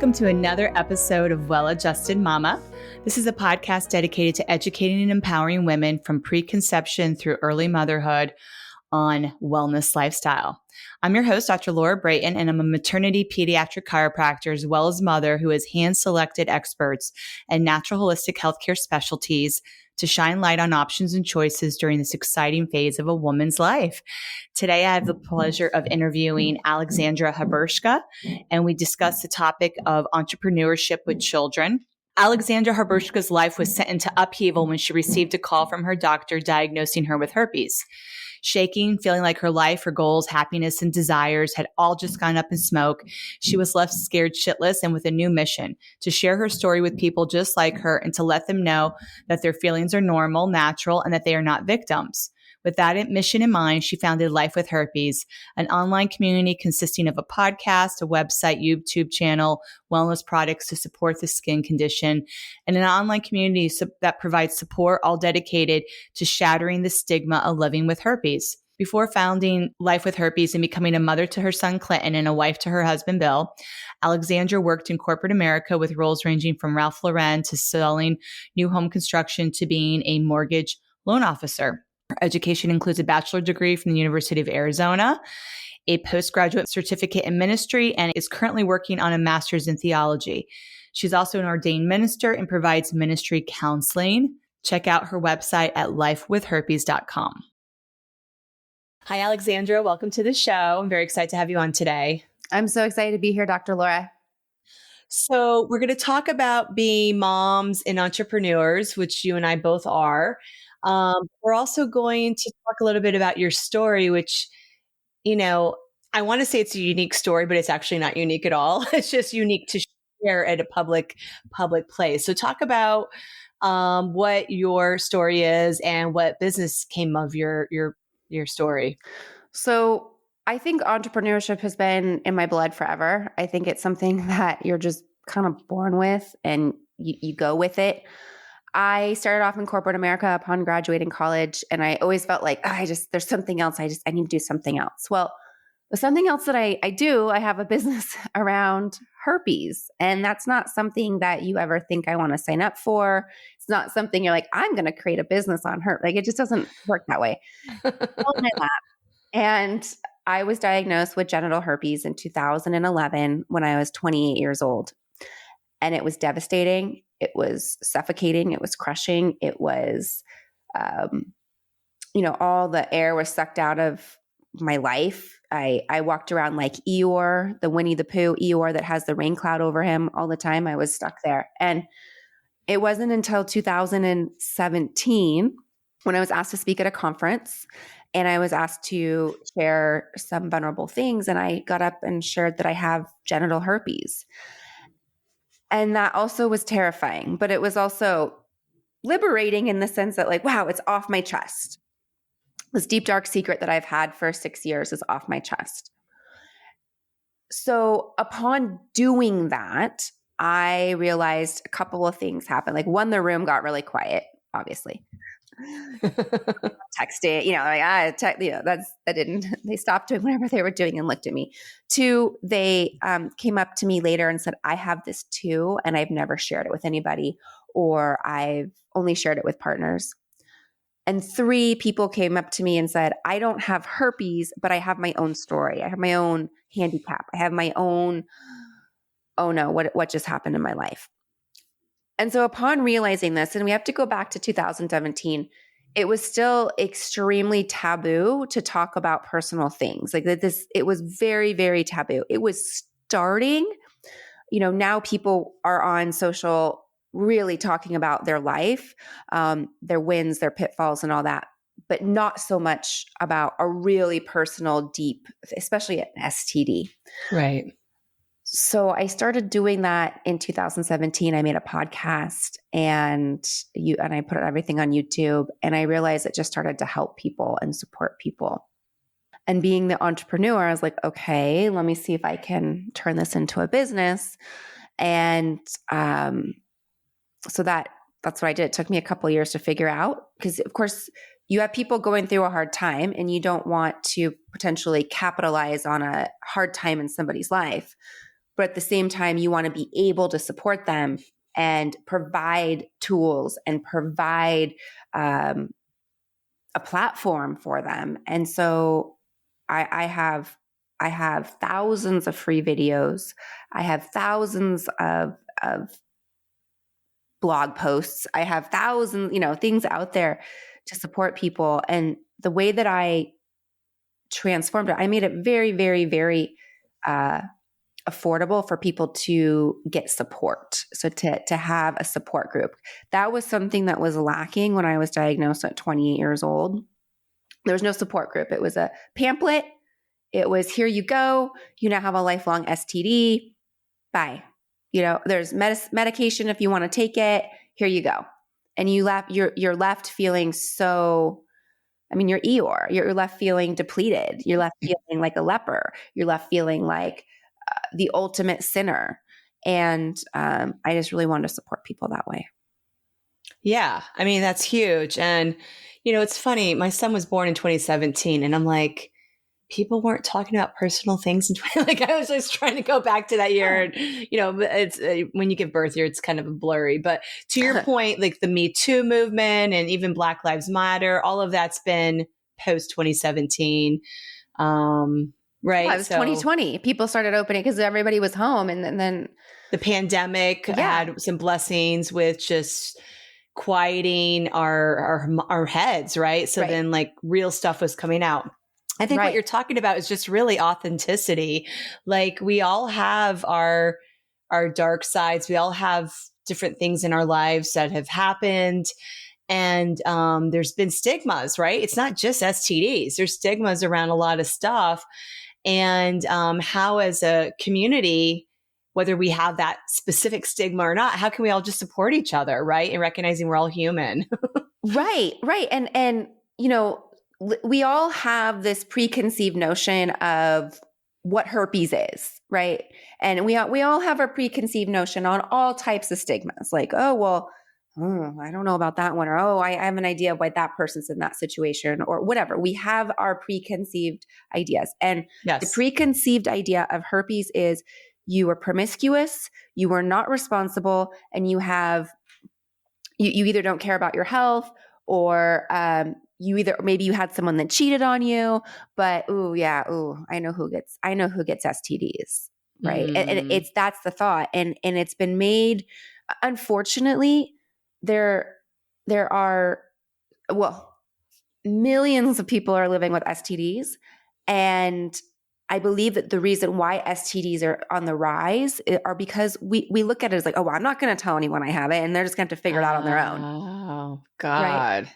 welcome to another episode of Well-Adjusted Mama. This is a podcast dedicated to educating and empowering women from preconception through early motherhood on wellness lifestyle. I'm your host, Dr. Laura Brayton, and I'm a maternity pediatric chiropractor as well as mother who has hand-selected experts and natural holistic healthcare specialties to shine light on options and choices during this exciting phase of a woman's life. Today, I have the pleasure of interviewing Alexandra Harbushka, and we discuss the topic of entrepreneurship with children. Alexandra Harbushka's life was sent into upheaval when she received a call from her doctor diagnosing her with herpes. Shaking, feeling like her life, her goals, happiness, and desires had all just gone up in smoke, she was left scared shitless and with a new mission to share her story with people just like her and to let them know that their feelings are normal, natural, and that they are not victims. With that mission in mind, she founded Life with Herpes, an online community consisting of a podcast, a website, YouTube channel, wellness products to support the skin condition, and an online community that provides support, all dedicated to shattering the stigma of living with herpes. Before founding Life with Herpes and becoming a mother to her son Clinton and a wife to her husband Bill, Alexandra worked in corporate America with roles ranging from Ralph Lauren to selling new home construction to being a mortgage loan officer. Her education includes a bachelor's degree from the University of Arizona, a postgraduate certificate in ministry, and is currently working on a master's in theology. She's also an ordained minister and provides ministry counseling. Check out her website at lifewithherpes.com. Hi, Alexandra. Welcome to the show. I'm very excited to have you on today. I'm so excited to be here, Dr. Laura. So we're going to talk about being moms and entrepreneurs, which you and I both are. We're also going to talk a little bit about your story, which, you know, I want to say it's a unique story, but it's actually not unique at all. It's just unique to share at a public place. So talk about what your story is and what business came of your story. So I think entrepreneurship has been in my blood forever. I think it's something that you're just kind of born with and you go with it. I started off in corporate America upon graduating college, and I always felt like, there's something else. I need to do something else. Well, the something else that I do, I have a business around herpes, and that's not something that you ever think I want to sign up for. It's not something you're like, I'm going to create a business on herpes. Like, it just doesn't work that way. And I was diagnosed with genital herpes in 2011 when I was 28 years old. And it was devastating. It was suffocating. It was crushing. It was, all the air was sucked out of my life. I walked around like Eeyore, the Winnie the Pooh Eeyore that has the rain cloud over him all the time. I was stuck there. And it wasn't until 2017 when I was asked to speak at a conference, and I was asked to share some vulnerable things. And I got up and shared that I have genital herpes. And that also was terrifying, but it was also liberating in the sense that, like, wow, it's off my chest. This deep, dark secret that I've had for 6 years is off my chest. So upon doing that, I realized a couple of things happened. Like, one, the room got really quiet, obviously. Texting, they stopped doing whatever they were doing and looked at me. 2, they came up to me later and said, I have this too, and I've never shared it with anybody, or I've only shared it with partners. And 3, people came up to me and said, I don't have herpes, but I have my own story. I have my own handicap. I have my own, oh no, what just happened in my life? And so upon realizing this, and we have to go back to 2017, it was still extremely taboo to talk about personal things like this. It was very, very taboo. It was starting, now people are on social really talking about their life, their wins, their pitfalls and all that, but not so much about a really personal, deep, especially an STD. Right. So I started doing that in 2017. I made a podcast and I put everything on YouTube, and I realized it just started to help people and support people. And being the entrepreneur, I was like, okay, let me see if I can turn this into a business. And so that's what I did. It took me a couple of years to figure out, because of course you have people going through a hard time and you don't want to potentially capitalize on a hard time in somebody's life. but at the same time, you want to be able to support them and provide tools and provide a platform for them. And so I have thousands of free videos. I have thousands of blog posts. I have thousands, things out there to support people. And the way that I transformed it, I made it very, very, very affordable for people to get support. So to have a support group. That was something that was lacking when I was diagnosed at 28 years old. There was no support group. It was a pamphlet. It was, here you go. You now have a lifelong STD. Bye. There's medication if you want to take it. Here you go. And you're left feeling so, you're Eeyore. You're left feeling depleted. You're left feeling like a leper. You're left feeling like the ultimate sinner. And I just really wanted to support people that way. Yeah. That's huge. And, it's funny. My son was born in 2017 and I'm like, people weren't talking about personal things. Like I was just trying to go back to that year. And, it's when you give birth, it's kind of blurry. But to your point, like the Me Too movement and even Black Lives Matter, all of that's been post 2017. Right. Yeah, it was 2020. People started opening because everybody was home. And then the pandemic had some blessings with just quieting our heads. Right. So then like real stuff was coming out. I think what you're talking about is just really authenticity. Like we all have our dark sides. We all have different things in our lives that have happened. And there's been stigmas, right? It's not just STDs. There's stigmas around a lot of stuff. And how as a community, whether we have that specific stigma or not, how can we all just support each other, right? And recognizing we're all human. Right. And we all have this preconceived notion of what herpes is, right? And we all have a preconceived notion on all types of stigmas, like, oh, well, I don't know about that one, or, oh, I have an idea of why that person's in that situation, or whatever. We have our preconceived ideas. And the preconceived idea of herpes is you are promiscuous, you are not responsible, and you either don't care about your health, or maybe you had someone that cheated on you, but I know who gets STDs, right? And that's the thought, and it's been made. Unfortunately, there are millions of people are living with STDs, and I believe that the reason why STDs are on the rise are because we look at it as like, oh, well, I'm not going to tell anyone I have it, and they're just going to have to figure it out on their own. Oh God. Right?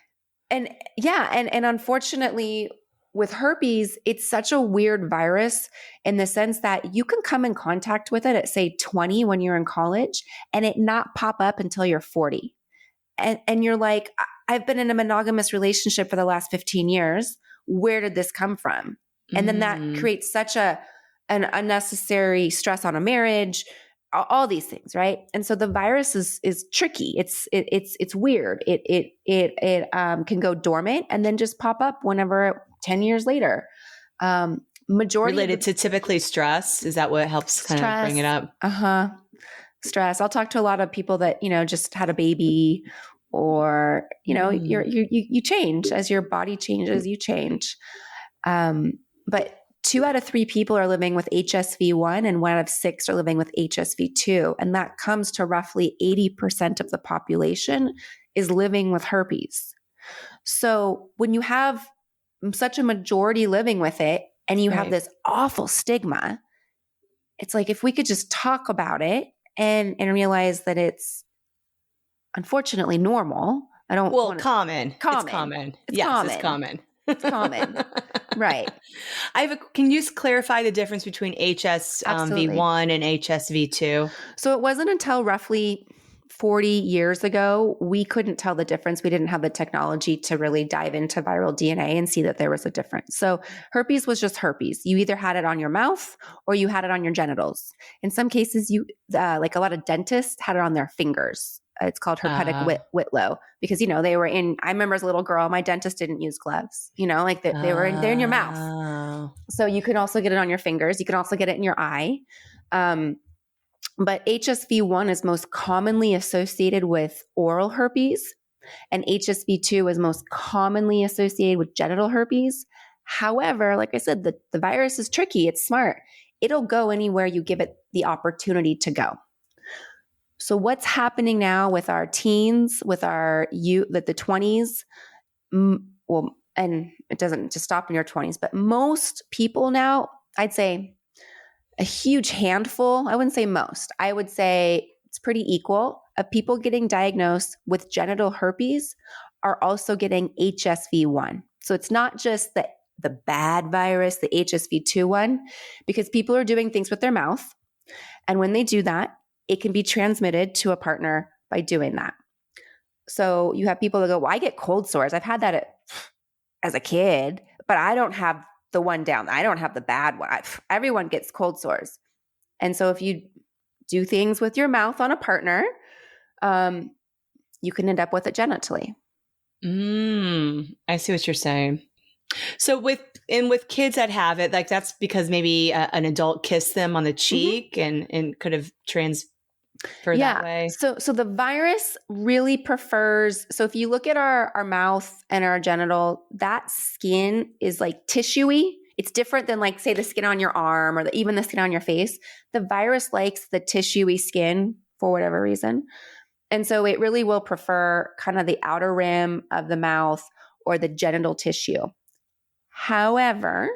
And unfortunately with herpes, it's such a weird virus in the sense that you can come in contact with it at say 20 when you're in college and it not pop up until you're 40. And you're like, I've been in a monogamous relationship for the last 15 years. Where did this come from? And then that creates such an unnecessary stress on a marriage, all these things, right? And so the virus is tricky. It's weird. It can go dormant and then just pop up whenever 10 years later. Majority related to typically stress. Is that what helps kind of bring it up? Stress. I'll talk to a lot of people that, just had a baby, or, you change as your body changes, you change. But 2 out of 3 people are living with HSV1 and 1 out of 6 are living with HSV2. And that comes to roughly 80% of the population is living with herpes. So when you have such a majority living with it and you have this awful stigma, it's like, if we could just talk about it and realize that it's unfortunately normal. Common. It's common. It's common. Right. Can you clarify the difference between HSV1 and HSV2? So it wasn't until roughly 40 years ago, we couldn't tell the difference. We didn't have the technology to really dive into viral DNA and see that there was a difference. So herpes was just herpes. You either had it on your mouth or you had it on your genitals. In some cases, like a lot of dentists had it on their fingers. It's called herpetic whitlow because, they were I remember as a little girl, my dentist didn't use gloves, like they were they're in your mouth. So you can also get it on your fingers. You can also get it in your eye. But HSV1 is most commonly associated with oral herpes, and HSV2 is most commonly associated with genital herpes. However, like I said, the virus is tricky. It's smart. It'll go anywhere you give it the opportunity to go. So what's happening now with our teens, with our youth, the 20s, well, and it doesn't just stop in your 20s, but most people now, I'd say a huge handful, I wouldn't say most, I would say it's pretty equal of people getting diagnosed with genital herpes are also getting HSV1. So it's not just the bad virus, the HSV2 one, because people are doing things with their mouth. And when they do that, it can be transmitted to a partner by doing that. So you have people that go, well, I get cold sores. I've had that as a kid, but I don't have the one down. I don't have the bad one. Everyone gets cold sores. And so if you do things with your mouth on a partner, you can end up with it genitally. I see what you're saying. So with kids that have it, like that's because maybe an adult kissed them on the cheek and could have transferred that way. So the virus really prefers, so if you look at our mouth and our genital, that skin is like tissuey. It's different than like, say, the skin on your arm or even the skin on your face. The virus likes the tissuey skin for whatever reason. And so it really will prefer kind of the outer rim of the mouth or the genital tissue. However,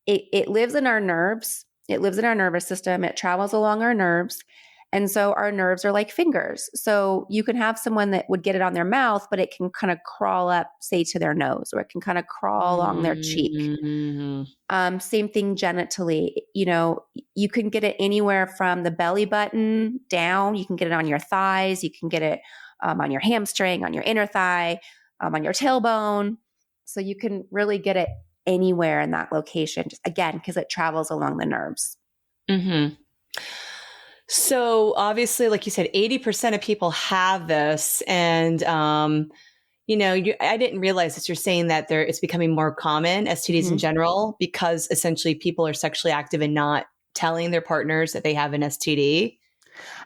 it lives in our nerves. It lives in our nervous system. It travels along our nerves. And so our nerves are like fingers. So you can have someone that would get it on their mouth, but it can kind of crawl up, say, to their nose, or it can kind of crawl along their cheek. Same thing genitally. You know, you can get it anywhere from the belly button down. You can get it on your thighs. You can get it on your hamstring, on your inner thigh, on your tailbone. So you can really get it anywhere in that location, just again, because it travels along the nerves. So obviously, like you said, 80% of people have this. And, you know, I didn't realize that you're saying that it's becoming more common, STDs in general, because essentially people are sexually active and not telling their partners that they have an STD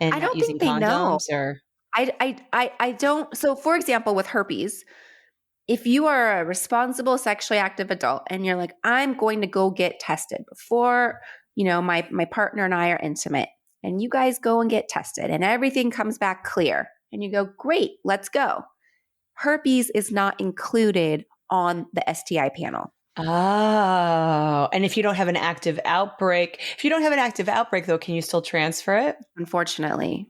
and I not don't using think they condoms know. or. I don't. So for example, with herpes, if you are a responsible sexually active adult and you're like, I'm going to go get tested before, you know, my partner and I are intimate, and you guys go and get tested and everything comes back clear and you go, great, let's go. Herpes is not included on the STI panel. Oh, and if you don't have an active outbreak, though, can you still transfer it? Unfortunately.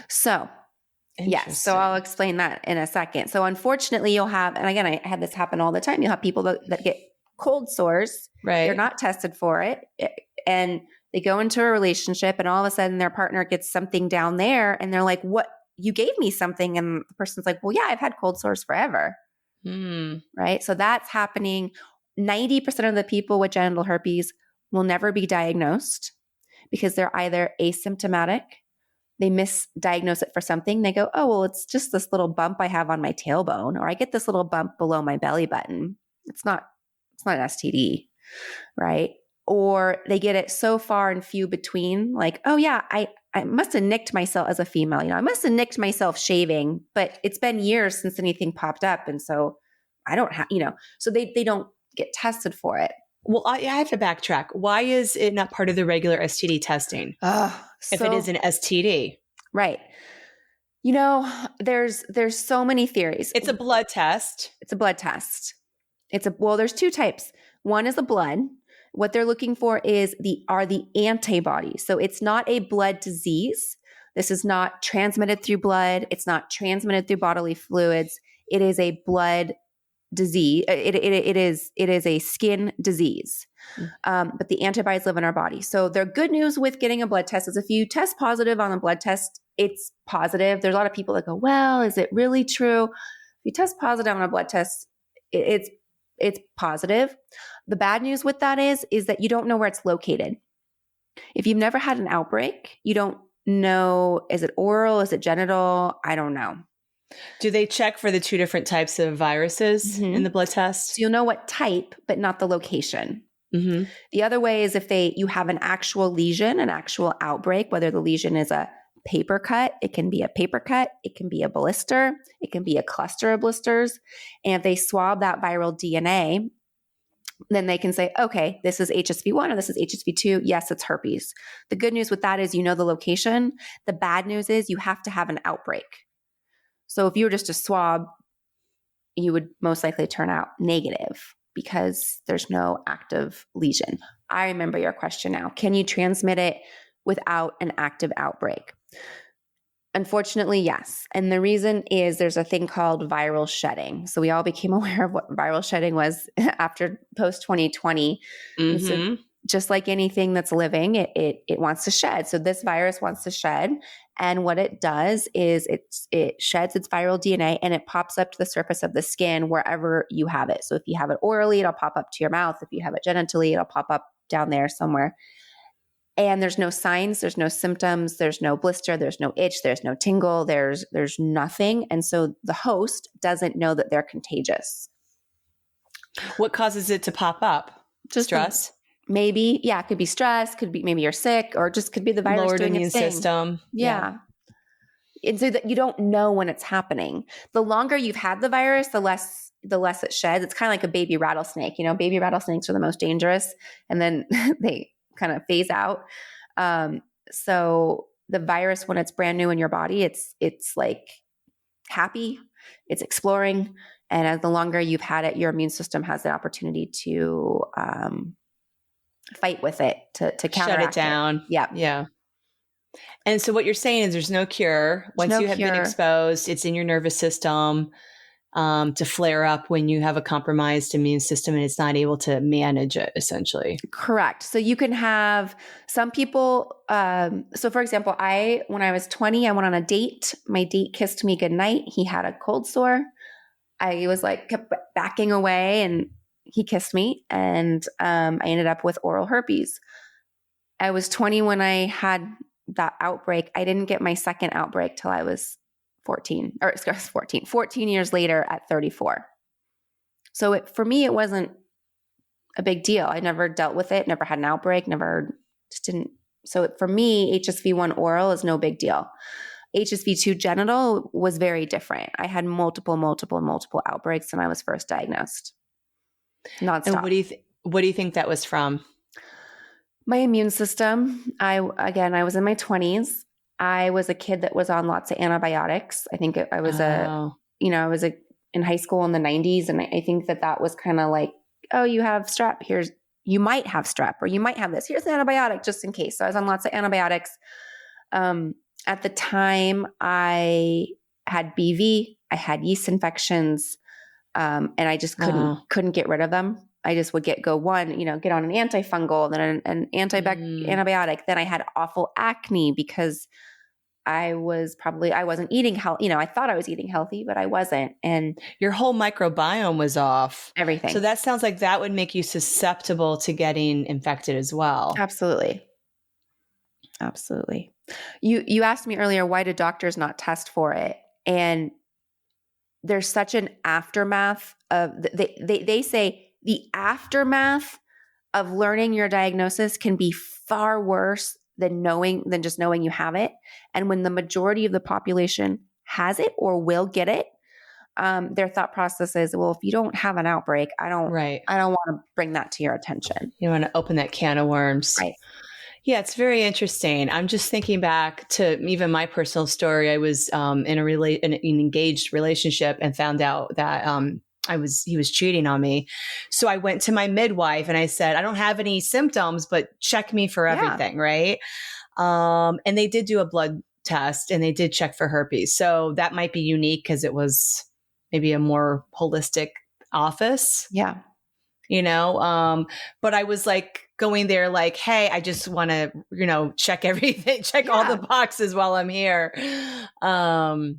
So yes. So I'll explain that in a second. So unfortunately you'll have, and again, I had this happen all the time. You'll have people that get cold sores. Right. They're not tested for it. And they go into a relationship and all of a sudden their partner gets something down there and they're like, what? You gave me something. And the person's like, well, yeah, I've had cold sores forever. Right. So that's happening. 90% of the people with genital herpes will never be diagnosed because they're either asymptomatic. They misdiagnose it for something. They go, oh, well, it's just this little bump I have on my tailbone, or I get this little bump below my belly button. It's not an STD. Right. Or they get it so far and few between, like, oh yeah, I must have nicked myself as a female. You know, I must have nicked myself shaving, but it's been years since anything popped up. And so I don't have, you know, so they don't get tested for it. Well, I have to backtrack. Why is it not part of the regular STD testing? If it is an STD. Right. You know, there's so many theories. It's a blood test. It's a blood test. Well, there's two types. One is the blood. What they're looking for are the antibodies. So it's not a blood disease. This is not transmitted through blood. It's not transmitted through bodily fluids. It is a blood disease. It is a skin disease. But the antibodies live in our body. So the good news with getting a blood test is if you test positive on a blood test, it's positive. There's a lot of people that go, well, is it really true? If you test positive on a blood test, it's positive. The bad news with that is that you don't know where it's located. If you've never had an outbreak, you don't know, is it oral? Is it genital? I don't know. Do they check for the two different types of viruses in the blood test? So you'll know what type, but not the location. Mm-hmm. The other way is if you have an actual lesion, an actual outbreak, whether the lesion is a paper cut, it can be a paper cut, it can be a blister, it can be a cluster of blisters. And if they swab that viral DNA, then they can say, okay, this is HSV1 or this is HSV2. Yes, it's herpes. The good news with that is you know the location. The bad news is you have to have an outbreak. So if you were just a swab, you would most likely turn out negative because there's no active lesion. I remember your question now. Can you transmit it without an active outbreak? Unfortunately, yes. And the reason is there's a thing called viral shedding. So we all became aware of what viral shedding was after post 2020. Mm-hmm. So just like anything that's living, it wants to shed. So this virus wants to shed. And what it does is it sheds its viral DNA and it pops up to the surface of the skin wherever you have it. So if you have it orally, it'll pop up to your mouth. If you have it genitally, it'll pop up down there somewhere. And there's no signs, there's no symptoms, there's no blister, there's no itch, there's no tingle, there's nothing. And so the host doesn't know that they're contagious. What causes it to pop up? Just stress? Maybe, yeah, it could be stress, could be maybe you're sick, or just could be the virus lowered doing immune its thing. system. Yeah. And so that you don't know when it's happening. The longer you've had the virus, the less it sheds. It's kind of like a baby rattlesnake. You know, baby rattlesnakes are the most dangerous, and then they kind of phase out. So the virus, when it's brand new in your body, it's like happy, it's exploring. And as the longer you've had it, your immune system has the opportunity to fight with it, to counteract shut it down. Yeah. And so what you're saying is there's no cure. Once you have been exposed, it's in your nervous system to flare up when you have a compromised immune system and it's not able to manage it, essentially. Correct. So you can have some people. So for example, when I was 20, I went on a date. My date kissed me goodnight. He had a cold sore. I was kept backing away and he kissed me and I ended up with oral herpes. I was 20 when I had that outbreak. I didn't get my second outbreak till I was 14 years later at 34. So for me, it wasn't a big deal. I never dealt with it, never had an outbreak, just didn't. So for me, HSV1 oral is no big deal. HSV2 genital was very different. I had multiple outbreaks when I was first diagnosed. Nonstop. And what do you think that was from? My immune system. I was in my 20s. I was a kid that was on lots of antibiotics. I think I was in high school in the 90s. And I think that was kind of like, oh, you have strep. You might have strep or you might have this. Here's an antibiotic just in case. So I was on lots of antibiotics. At the time I had BV, I had yeast infections, and I just couldn't get rid of them. I just would get on an antifungal, then an antibiotic. Then I had awful acne because I wasn't eating healthy. I thought I was eating healthy, but I wasn't. And your whole microbiome was off. Everything. So that sounds like that would make you susceptible to getting infected as well. Absolutely. Absolutely. You asked me earlier, why do doctors not test for it? And there's such an aftermath of, they say the aftermath of learning your diagnosis can be far worse than just knowing you have it. And when the majority of the population has it or will get it, their thought process is, well, if you don't have an outbreak, I don't want to bring that to your attention. You want to open that can of worms. Right. Yeah, it's very interesting. I'm just thinking back to even my personal story. I was in an engaged relationship and found out that he was cheating on me. So I went to my midwife and I said, I don't have any symptoms, but check me for everything, right? And they did do a blood test and they did check for herpes. So that might be unique because it was maybe a more holistic office. Yeah. But I was going there hey, I just want to, check everything, all the boxes while I'm here. To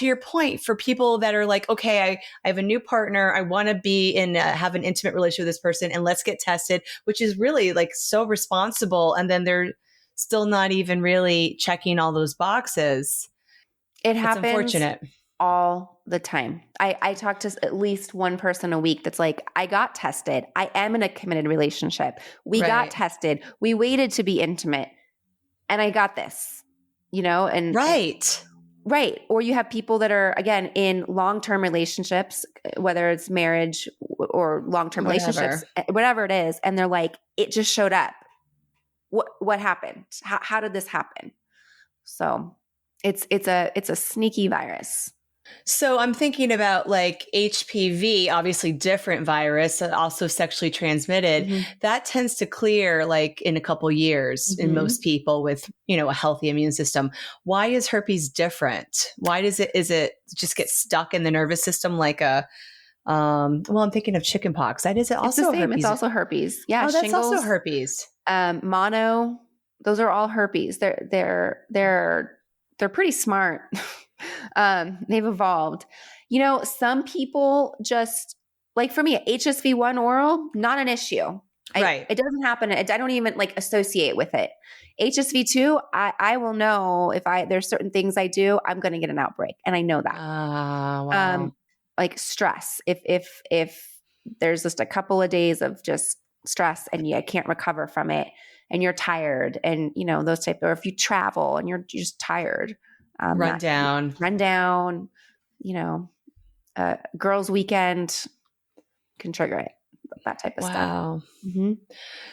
your point, for people that are okay, I have a new partner. I want to be have an intimate relationship with this person and let's get tested, which is really so responsible. And then they're still not even really checking all those boxes. It happens. It's unfortunate. all the time. I talk to at least one person a week that's like, I got tested. I am in a committed relationship. We got tested. We waited to be intimate and I got this, and right. Or you have people that are, again, in long-term relationships, whether it's marriage or long-term relationships, whatever it is. And they're like, it just showed up. What happened? How did this happen? So it's a sneaky virus. So I'm thinking about like HPV, obviously different virus, also sexually transmitted. Mm-hmm. That tends to clear like in a couple years in most people with, a healthy immune system. Why is herpes different? Why is it just get stuck in the nervous system like I'm thinking of chickenpox. That is also it's the same. herpes. It's also herpes. Yeah. Oh, that's shingles, also herpes. Mono, those are all herpes. They're pretty smart. They've evolved. Some people just like, for me, HSV1 oral, not an issue. Right. It doesn't happen. I don't even like associate with it. HSV2, I will know if there's certain things I do, I'm going to get an outbreak. And I know that. Wow. Like stress. If there's just a couple of days of just stress and you can't recover from it and you're tired and, those type, or if you travel and you're just tired, run down, girls' weekend can trigger it, that type of stuff. Mm-hmm.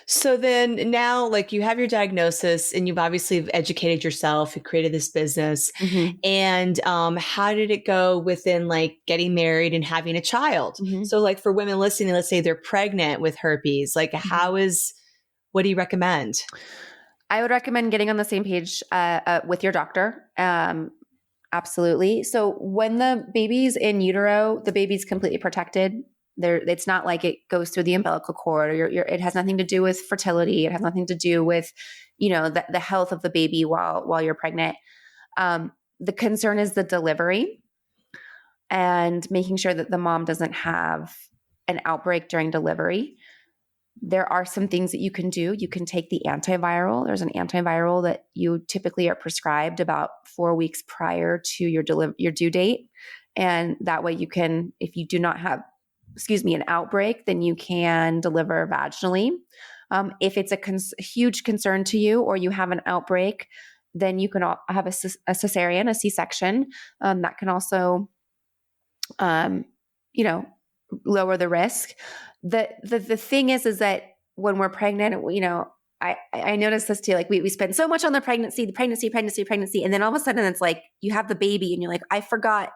So then now, like, you have your diagnosis and you've obviously educated yourself, you created this business. Mm-hmm. And how did it go within like getting married and having a child? Mm-hmm. So like for women listening, let's say they're pregnant with herpes, like what do you recommend? I would recommend getting on the same page with your doctor. Absolutely. So when the baby's in utero, the baby's completely protected. It's not like it goes through the umbilical cord, or it has nothing to do with fertility. It has nothing to do with, the health of the baby while you're pregnant. The concern is the delivery and making sure that the mom doesn't have an outbreak during delivery. There are some things that you can do. You can take the antiviral. There's an antiviral that you typically are prescribed about 4 weeks prior to your due date. And that way you can, if you do not have, an outbreak, then you can deliver vaginally. If it's a huge concern to you or you have an outbreak, then you can have a cesarean, a C-section. That can also, lower the risk. The thing is that when we're pregnant, I noticed this too. Like we spend so much on the pregnancy. And then all of a sudden it's like you have the baby and you're like, I forgot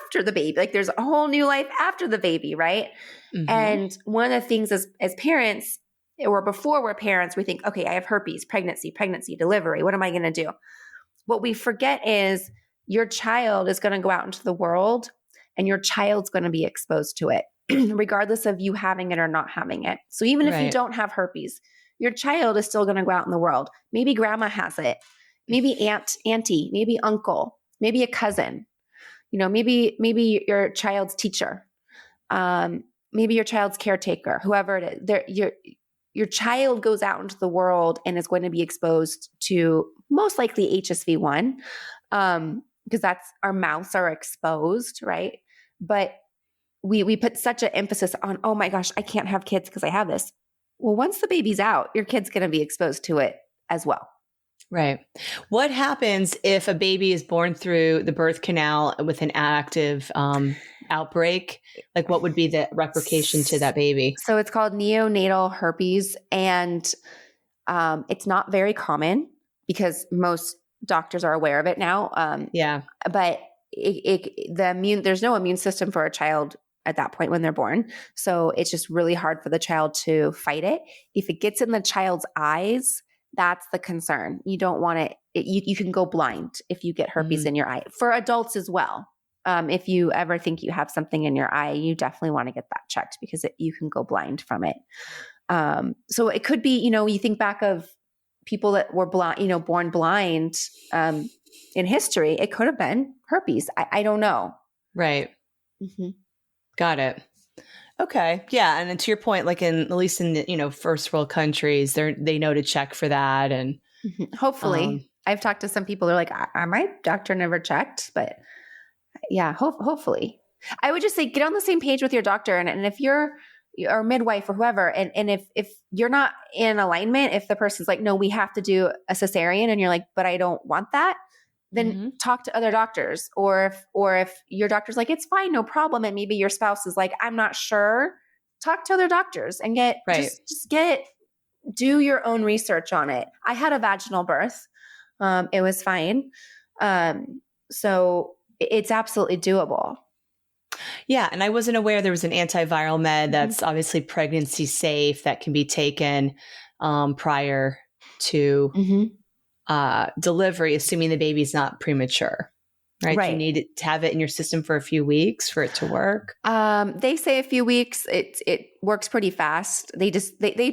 after the baby. Like there's a whole new life after the baby, right? Mm-hmm. And one of the things as parents, or before we're parents, we think, okay, I have herpes, pregnancy, delivery. What am I going to do? What we forget is your child is going to go out into the world and your child's going to be exposed to it, regardless of you having it or not having it. So even if you don't have herpes, your child is still going to go out in the world. Maybe grandma has it. Maybe auntie, maybe uncle, maybe a cousin, maybe your child's teacher, maybe your child's caretaker, whoever it is. Your child goes out into the world and is going to be exposed to most likely HSV1, because that's our mouths are exposed, right? But we put such an emphasis on, oh my gosh, I can't have kids because I have this. Well, once the baby's out, your kid's going to be exposed to it as well. Right. What happens if a baby is born through the birth canal with an active outbreak? Like what would be the replication to that baby? So it's called neonatal herpes, and it's not very common because most doctors are aware of it now. But there's no immune system for a child at that point when they're born. So it's just really hard for the child to fight it. If it gets in the child's eyes, that's the concern. You don't want it. You can go blind if you get herpes in your eye. For adults as well. If you ever think you have something in your eye, you definitely want to get that checked because you can go blind from it. So it could be, you think back of people that were blind, born blind in history. It could have been herpes. I don't know. Right. Mm-hmm. Got it. Okay. Yeah. And then to your point, like at least in the, first world countries, they know to check for that. And hopefully I've talked to some people, they're like, my doctor never checked, but Yeah. Hopefully. I would just say get on the same page with your doctor. And if you're or midwife or whoever, and if you're not in alignment, if the person's like, no, we have to do a cesarean, and you're like, but I don't want that, then talk to other doctors. Or if your doctor's like, it's fine, no problem, and maybe your spouse is like, I'm not sure, talk to other doctors and get do your own research on it. I had a vaginal birth. It was fine. So it's absolutely doable. Yeah. And I wasn't aware there was an antiviral med that's obviously pregnancy safe that can be taken prior to delivery, assuming the baby's not premature. Right. You need to have it in your system for a few weeks for it to work. They say a few weeks. It works pretty fast. They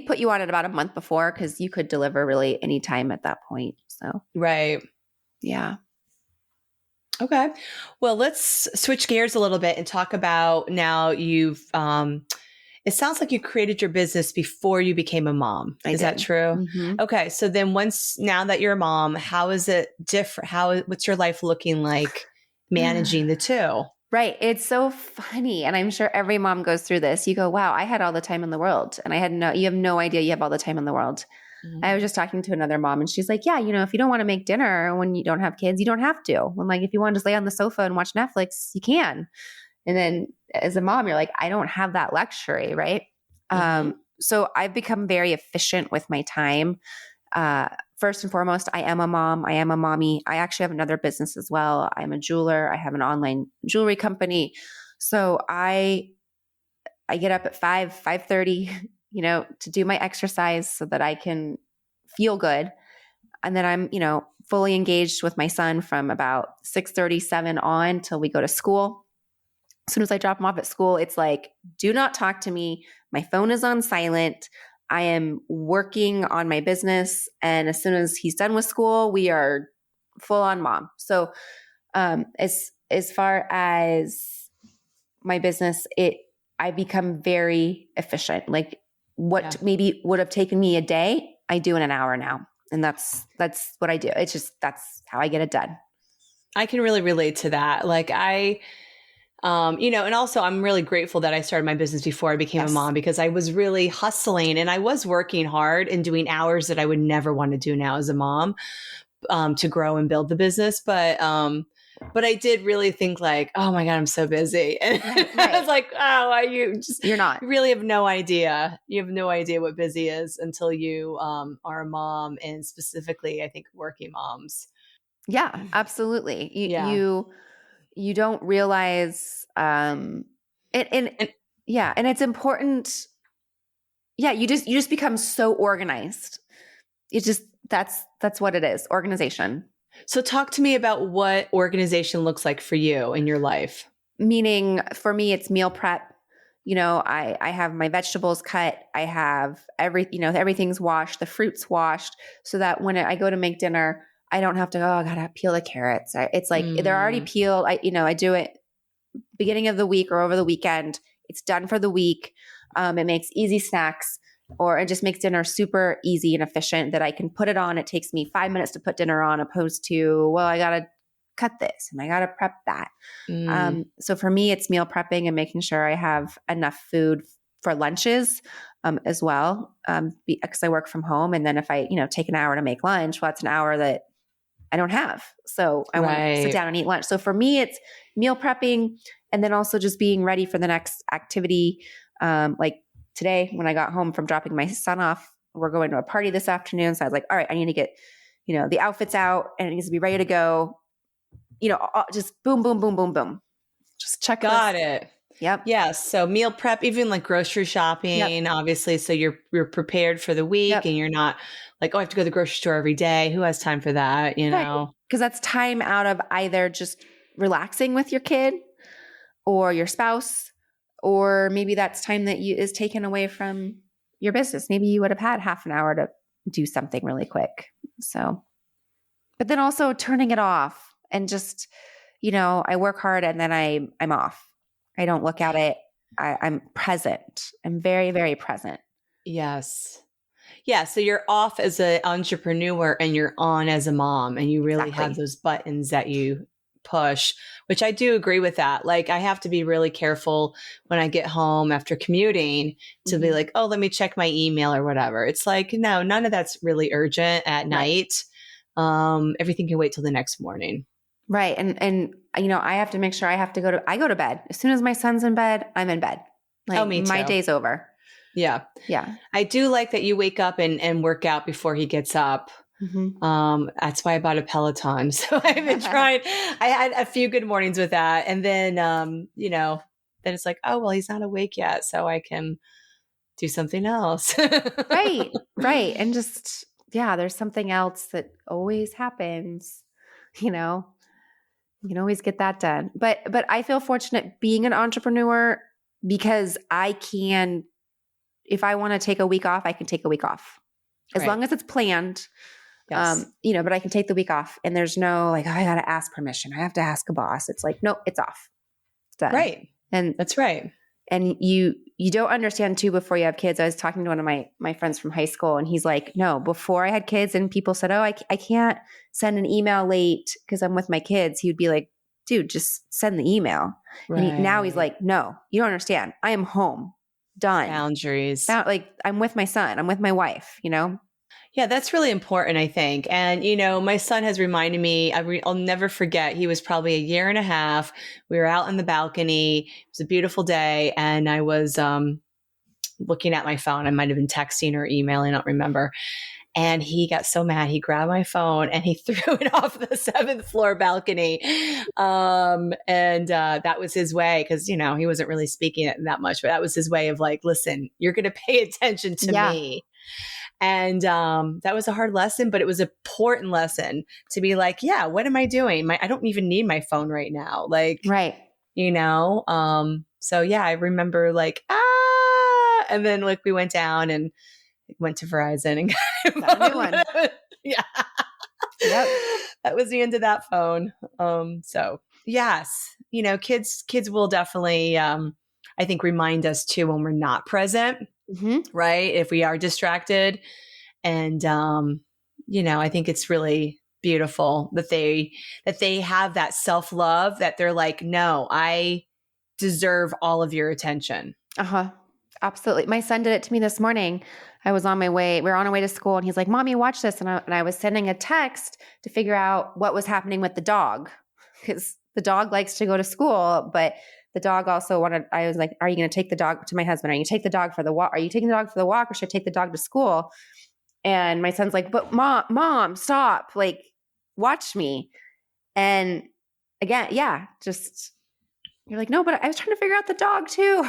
put you on it about a month before because you could deliver really any time at that point. So right. Yeah. Okay. Well, let's switch gears a little bit and talk about now you've, it sounds like you created your business before you became a mom. Is that true? Okay. So then now that you're a mom, how is it different? What's your life looking like managing the two? Right. It's so funny. And I'm sure every mom goes through this. You go, wow, I had all the time in the world. And you have no idea you have all the time in the world. I was just talking to another mom and she's like, yeah, if you don't want to make dinner when you don't have kids, you don't have to. When if you want to just lay on the sofa and watch Netflix, you can. And then as a mom, you're like, I don't have that luxury. Right. So I've become very efficient with my time. First and foremost, I am a mom. I am a mommy. I actually have another business as well. I'm a jeweler. I have an online jewelry company. So I get up at 5:30, to do my exercise so that I can feel good. And then I'm, fully engaged with my son from about 6:37 on till we go to school. As soon as I drop him off at school, it's like, do not talk to me. My phone is on silent. I am working on my business. And as soon as he's done with school, we are full on mom. So as far as my business, I become very efficient. Like what maybe would have taken me a day, I do in an hour now. And that's what I do. It's just, that's how I get it done. I can really relate to that. Like and also I'm really grateful that I started my business before I became a mom, because I was really hustling and I was working hard and doing hours that I would never want to do now as a mom, to grow and build the business. But I did really think like, oh my God, I'm so busy. And I was like, oh, you're not, you really have no idea. You have no idea what busy is until you are a mom, and specifically, I think working moms. Yeah, absolutely. You don't realize, and it's important. Yeah. You just become so organized. That's what it is. Organization. So talk to me about what organization looks like for you in your life. Meaning for me, it's meal prep. I have my vegetables cut. I have everything's washed, the fruit's washed, so that when I go to make dinner, I don't have to I gotta peel the carrots. It's like they're already peeled. I do it beginning of the week or over the weekend. It's done for the week. It makes easy snacks, or it just makes dinner super easy and efficient that I can put it on. It takes me 5 minutes to put dinner on, opposed to, well, I got to cut this and I got to prep that. So for me, it's meal prepping and making sure I have enough food for lunches as well, because I work from home. And then if I, take an hour to make lunch, well, that's an hour that I don't have. So I want to sit down and eat lunch. So for me, it's meal prepping, and then also just being ready for the next activity. Like today, when I got home from dropping my son off, we're going to a party this afternoon. So I was like, all right, I need to get, the outfits out, and it needs to be ready to go. Just boom, boom, boom, boom, boom. Just check. Got it. Yep. Yeah. So meal prep, even like grocery shopping, obviously. So you're prepared for the week, and you're not like, oh, I have to go to the grocery store every day. Who has time for that? Right. Because that's time out of either just relaxing with your kid or your spouse, or maybe that's time that is taken away from your business. Maybe you would have had half an hour to do something really quick. So, but then also turning it off and just, I work hard and then I'm off. I don't look at it. I'm present. I'm very, very present. Yes. Yeah. So you're off as an entrepreneur and you're on as a mom, and you really have those buttons that you push, which I do agree with that. Like I have to be really careful when I get home after commuting to be like, oh, let me check my email or whatever. It's like, no, none of that's really urgent at night. Everything can wait till the next morning. Right. And I have to make sure I go to bed. As soon as my son's in bed, I'm in bed. Like me too. My day's over. Yeah. Yeah. I do like that you wake up and work out before he gets up. That's why I bought a Peloton. So I've been trying, I had a few good mornings with that. And then, then it's like, oh, well, he's not awake yet. So I can do something else. Right. Right. And just, there's something else that always happens, you can always get that done. But I feel fortunate being an entrepreneur because I can, if I want to take a week off, I can take a week off as long as it's planned. Yes. But I can take the week off and there's no like, oh, I got to ask permission. I have to ask a boss. It's like, no, it's off. It's done. Right. And that's right. And you don't understand too before you have kids. I was talking to one of my friends from high school and he's like, no, before I had kids and people said, oh, I can't send an email late because I'm with my kids. He would be like, dude, just send the email. Right. And now he's like, no, you don't understand. I am home. Done. Boundaries. Like I'm with my son. I'm with my wife, Yeah, that's really important, I think. And, my son has reminded me, I'll never forget, he was probably a year and a half. We were out on the balcony. It was a beautiful day. And I was looking at my phone. I might have been texting or emailing, I don't remember. And he got so mad. He grabbed my phone and he threw it off the 7th floor balcony. And that was his way because, he wasn't really speaking it that much, but that was his way of like, listen, you're going to pay attention to me. And that was a hard lesson, but it was an important lesson to be like, yeah, what am I doing? I don't even need my phone right now. Like, right. So yeah, I remember like, and then like we went down and went to Verizon and got a new one. Yeah. Yep. That was the end of that phone. So yes, kids will definitely, I think remind us too when we're not present. Right. If we are distracted. And, I think it's really beautiful that they have that self-love that they're like, no, I deserve all of your attention. Absolutely. My son did it to me this morning. We were on our way to school and he's like, Mommy, watch this. And I was sending a text to figure out what was happening with the dog because the dog likes to go to school, but the dog also I was like, are you going to take the dog to my husband? Are you take the dog for the walk? Are you taking the dog for the walk or should I take the dog to school? And my son's like, but mom, stop, like, watch me. And again, just, you're like, no, but I was trying to figure out the dog too,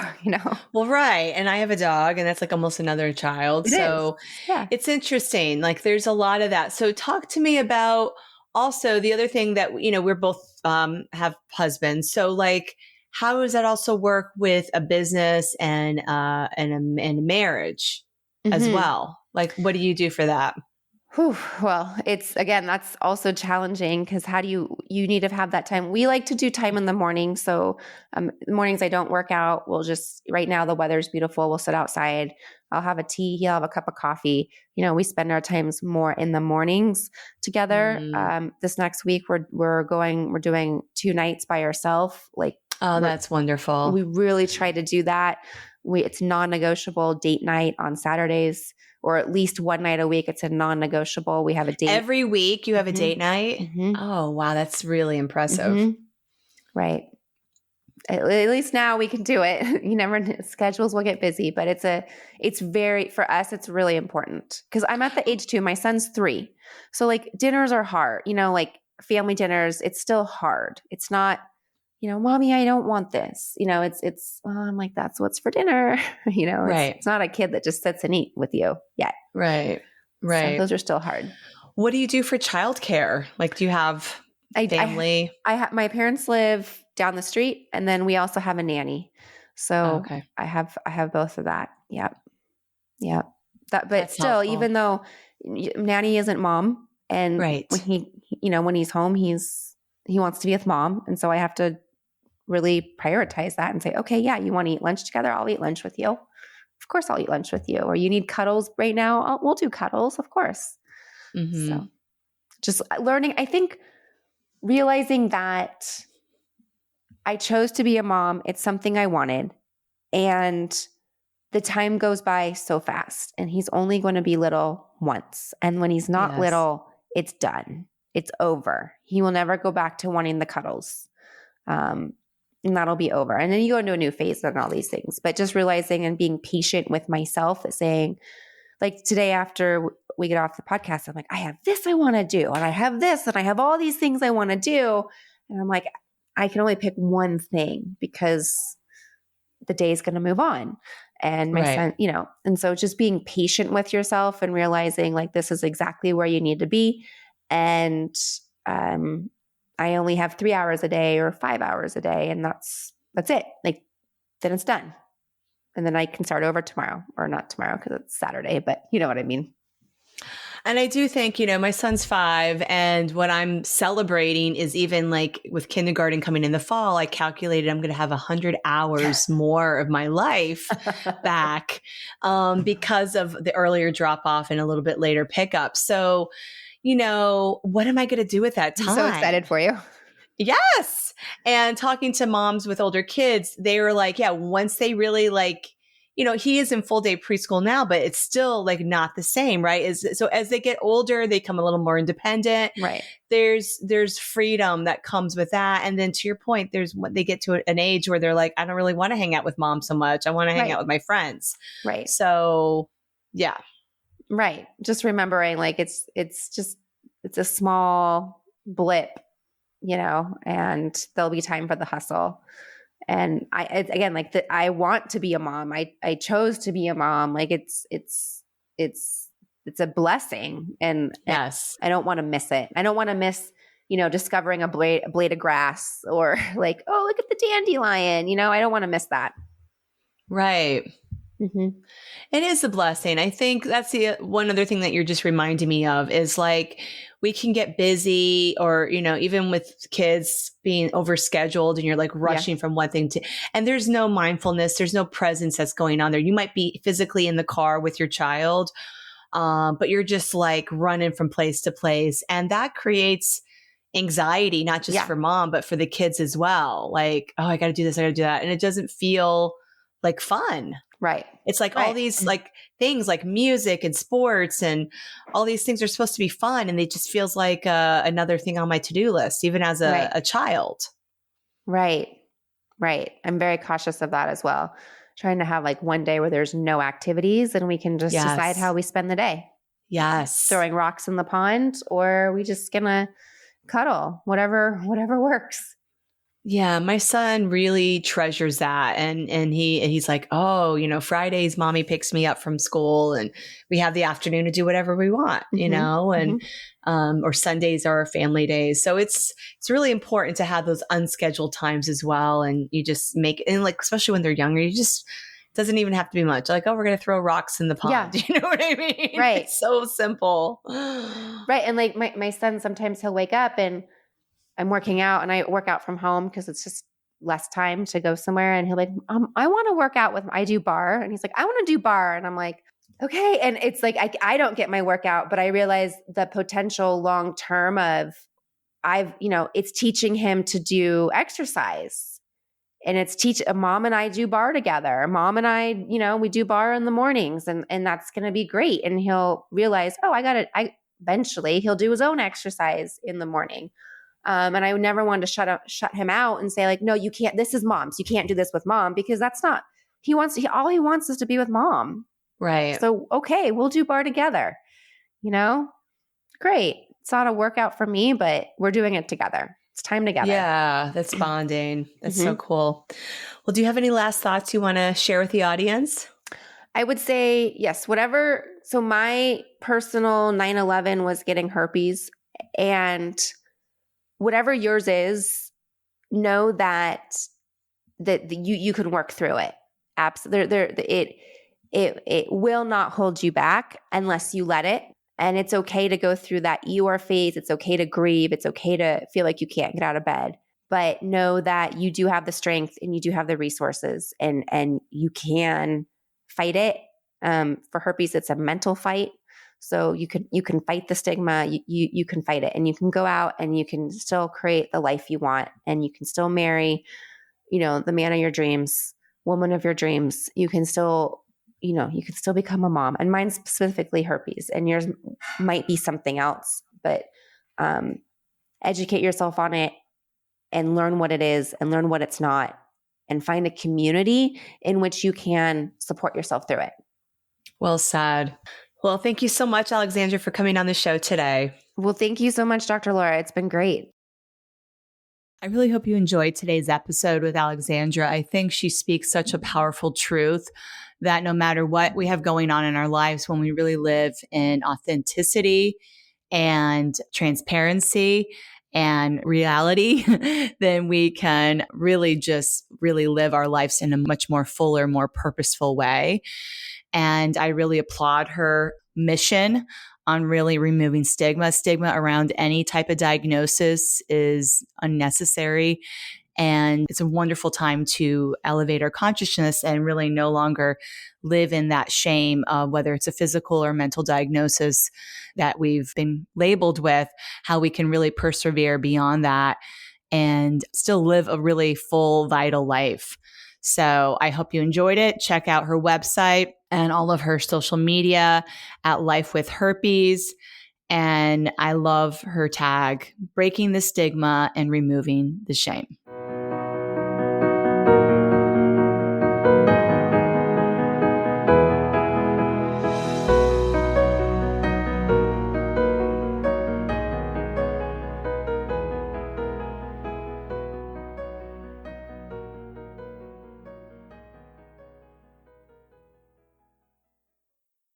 Well, right. And I have a dog and that's like almost another child. It's interesting. Like there's a lot of that. So talk to me about also the other thing that, we're both have husbands. So like, how does that also work with a business and a marriage as well? Like, what do you do for that? Well, that's also challenging because how do you need to have that time? We like to do time in the morning. So mornings I don't work out. Right now the weather's beautiful. We'll sit outside. I'll have a tea. He'll have a cup of coffee. We spend our times more in the mornings together. This next week we're doing 2 nights by ourselves. That's wonderful. We really try to do that. It's non-negotiable date night on Saturdays, or at least one night a week. It's a non-negotiable. We have a date. Every week you have a date night? Oh, wow. That's really impressive. Right. At least now we can do it. Schedules will get busy, but for us, it's really important because I'm at the age too. My son's 3. So like dinners are hard, like family dinners, it's still hard. It's not, Mommy, I don't want this. I'm like, that's what's for dinner. It's not a kid that just sits and eat with you yet. Right. So those are still hard. What do you do for childcare? Like, do you have family? My parents live down the street and then we also have a nanny. So I have both of that. Yep. But that's still, helpful. Even though nanny isn't mom and when he's home, he wants to be with mom. And so I have to really prioritize that and say, okay, yeah, you want to eat lunch together? I'll eat lunch with you. Of course I'll eat lunch with you. Or you need cuddles right now? We'll do cuddles, of course. So just learning. I think realizing that I chose to be a mom. It's something I wanted. And the time goes by so fast, and he's only going to be little once. And when he's not little, it's done. It's over. He will never go back to wanting the cuddles. And that'll be over. And then you go into a new phase and all these things. But just realizing and being patient with myself, saying, like today after we get off the podcast, I'm like, I have this I want to do, and I have this, and I have all these things I want to do. And I'm like, I can only pick one thing because the day is going to move on. And my son, and so just being patient with yourself and realizing like, this is exactly where you need to be. And I only have 3 hours a day or 5 hours a day. And that's it. Like, then it's done. And then I can start over tomorrow, or not tomorrow because it's Saturday, but you know what I mean? And I do think, my son's 5, and what I'm celebrating is even like with kindergarten coming in the fall, I calculated I'm going to have 100 hours more of my life back because of the earlier drop off and a little bit later pickup. So, what am I going to do with that time? I'm so excited for you. Yes. And talking to moms with older kids, they were like, yeah, once they really like, he is in full day preschool now, but it's still like not the same, right? So as they get older, they become a little more independent. Right. There's freedom that comes with that. And then to your point, there's when they get to an age where they're like, I don't really want to hang out with mom so much. I want to hang out with my friends. Right. So yeah. Right. Just remembering like it's a small blip, and there'll be time for the hustle. And I want to be a mom. I chose to be a mom. Like it's a blessing, and yes, I don't want to miss it. I don't want to miss, discovering a blade of grass, or like, oh, look at the dandelion. I don't want to miss that. Right. Mm-hmm. It is a blessing. I think that's the one other thing that you're just reminding me of is like, we can get busy, or, even with kids being overscheduled and you're like rushing from one thing to, and there's no mindfulness, there's no presence that's going on there. You might be physically in the car with your child, but you're just like running from place to place. And that creates anxiety, not just for mom, but for the kids as well. Like, oh, I got to do this, I got to do that. And it doesn't feel like fun. Right. It's like all these like things like music and sports and all these things are supposed to be fun. And it just feels like another thing on my to-do list, even as a child. Right. Right. I'm very cautious of that as well. Trying to have like one day where there's no activities and we can just decide how we spend the day. Yes. Throwing rocks in the pond, or we just gonna cuddle, whatever works. Yeah, my son really treasures that. And he's like, oh, Fridays, mommy picks me up from school and we have the afternoon to do whatever we want, and, or Sundays are our family days. So it's really important to have those unscheduled times as well. And you just make, and like, especially when they're younger, doesn't even have to be much. Like, oh, we're going to throw rocks in the pond. Yeah. You know what I mean? Right. It's so simple. Right. And like my son, sometimes he'll wake up and I'm working out, and I work out from home because it's just less time to go somewhere. And he'll be like, I want to work out I do bar. And he's like, I want to do bar. And I'm like, okay. And it's like, I don't get my workout, but I realize the potential long-term of it's teaching him to do exercise, and it's mom and I do bar together. Mom and I, we do bar in the mornings, and that's going to be great. And he'll realize, oh, eventually he'll do his own exercise in the morning. And I never wanted to shut him out and say like, no, you can't, this is mom's. You can't do this with mom, because that's not, all he wants is to be with mom. Right. So, okay, we'll do bar together, great. It's not a workout for me, but we're doing it together. It's time together. Yeah. That's bonding. That's so cool. Well, do you have any last thoughts you want to share with the audience? I would say yes, whatever. So my personal 9/11 was getting herpes, and whatever yours is, know that you can work through it. Absolutely, it will not hold you back unless you let it. And it's okay to go through that Eeyore phase. It's okay to grieve. It's okay to feel like you can't get out of bed. But know that you do have the strength and you do have the resources, and you can fight it. For herpes, it's a mental fight. So you can fight the stigma, you can fight it, and you can go out and you can still create the life you want, and you can still marry, the man of your dreams, woman of your dreams. You can still, you can still become a mom. And mine's specifically herpes, and yours might be something else, but educate yourself on it and learn what it is and learn what it's not, and find a community in which you can support yourself through it. Well said. Well, thank you so much, Alexandra, for coming on the show today. Well, thank you so much, Dr. Laura. It's been great. I really hope you enjoyed today's episode with Alexandra. I think she speaks such a powerful truth that no matter what we have going on in our lives, when we really live in authenticity and transparency and reality, then we can really just really live our lives in a much more fuller, more purposeful way. And I really applaud her mission on really removing stigma. Stigma around any type of diagnosis is unnecessary. And it's a wonderful time to elevate our consciousness and really no longer live in that shame of whether it's a physical or mental diagnosis that we've been labeled with, how we can really persevere beyond that and still live a really full, vital life. So I hope you enjoyed it. Check out her website and all of her social media at Life with Herpes. And I love her tag, breaking the stigma and removing the shame.